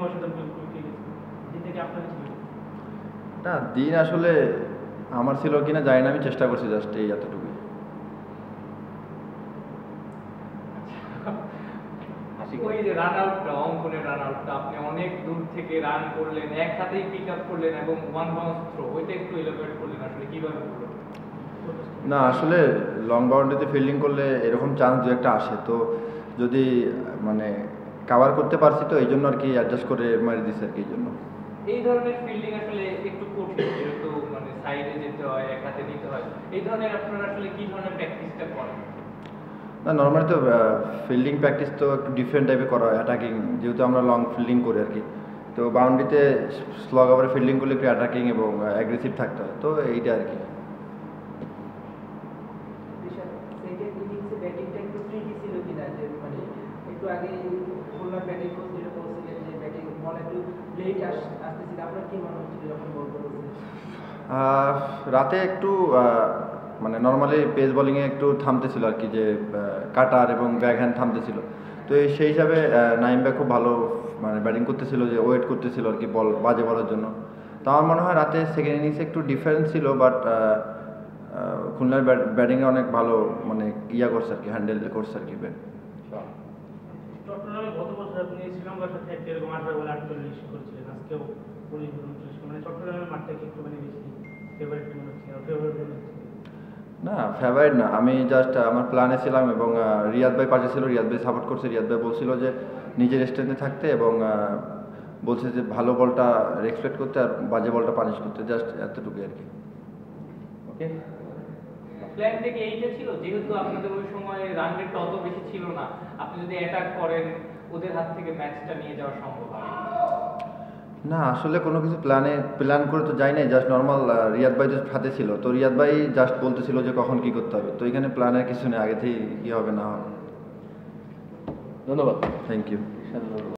অসাধারণ দিন থেকে আপনার ছিল? না, দিন আসলে আমার ছিল কিনা জানি না, আমি চেষ্টা করছি জাস্ট এই এতটুকুই। ওই যে রান আউটটা, অঙ্কনের রান আউটটা আপনি অনেক দূর থেকে রান করলেন, একসাথেই পিক আপ করলেন এবং ওয়ান বাউন্স থ্রো, ওইটা একটু এলাবোরেট করলেন আসলে কিভাবে হলো? না, আসলে লং বাউন্ডারিতে ফিল্ডিং করলে এরকম চান্স দু একটা আসে, তো যদি মানে কাভার করতে পারছি তো এই জন্য আর কি অ্যাডজাস্ট করে মারি দিচ্ছে আর কি, এই জন্য। এই ধরনের ফিল্ডিং আসলে একটু কঠিন, যেহেতু মানে সাইডে যেতে হয়, এক হাতে নিতে হয়। এই ধরনের আপনারা আসলে কি ধরনের প্র্যাকটিসটা করেন? না, নর্মালি তো ফিল্ডিং প্র্যাকটিস তো একটু ডিফারেন্ট টাইপে করা হয়, অ্যাটাকিং যেহেতু আমরা লং ফিল্ডিং করি আর কি। তো বাউন্ডারিতে স্লগ ওভারে ফিল্ডিং করলে একটু অ্যাটাকিং এবং অ্যাগ্রেসিভ থাকতে হয়, তো এইটা আর কি। সেকেন্ড ইনিংসে ব্যাটিংটা একটু ট্রিকি ছিল কিনা, যে মানে একটু আগে খুলনা ব্যাটিং কোচ যেটা বলছিলেন যে ব্যাটিং বল একটু লেট আসতেছিল, আপনার কি মনে হচ্ছিল যখন বল করছিলেন? রাতে একটু মানে নর্মালি পেস বোলিংয়ে একটু থামতেছিল আর কি, যে কাটার এবং ব্যাক হ্যান্ড থামতেছিল। তো সেই হিসাবে নাইম ভাই খুব ভালো মানে ব্যাটিং করতেছিল, যে ওয়েট করতেছিল আর কি বল বাজে বলার জন্য। তো আমার মনে হয় রাতে সেকেন্ড ইনিংসে একটু ডিফারেন্স ছিল, বাট খুলনার ব্যাটিংয়ে অনেক ভালো মানে ইয়া করছে আর কি, হ্যান্ডেল করছে আর কি ব্যাট। চট্টগ্রামে গত বছর আপনি শ্রীলঙ্কার সাথে একটা এরকম 18 বলে 48 করেছিলেন, আজকেও 19 বলে 39, মানে চট্টগ্রামের মাঠটাকে একটু মানে বেশি ফেভারিট মনে হচ্ছে, ফেভারিট মনে হচ্ছে? না, ফেভারিট না, আমি জাস্ট আমার প্ল্যানে ছিলাম এবং রিয়াদ ভাই পাশে ছিল, রিয়াদ ভাই সাপোর্ট করছে। রিয়াদ ভাই বলছিল যে নিজের স্ট্রেন্থে থাকতে এবং বলছে যে ভালো বলটা রেসপেক্ট করতে আর বাজে বলটা পানিশ করতে, জাস্ট এতটুকুই আর কি। ওকে, প্ল্যান থেকে এইটা ছিল, যেহেতু আপনাদের ওই সময় রান রেটটা অত বেশি ছিল না, আপনি যদি অ্যাটাক করেন ওদের হাত থেকে ম্যাচটা নিয়ে যাওয়া সম্ভব হয়? না, আসলে কোনো কিছু প্ল্যান করে তো যাই নাই, জাস্ট নর্মাল রিয়াদ ভাই জাস্ট হাতে ছিল, তো রিয়াদ ভাই জাস্ট বলতেছিল যে কখন কি করতে হবে, তো এখানে প্ল্যানের কিছু নেই, আগে থেকেই কি হবে না হবে। ধন্যবাদ। Thank you.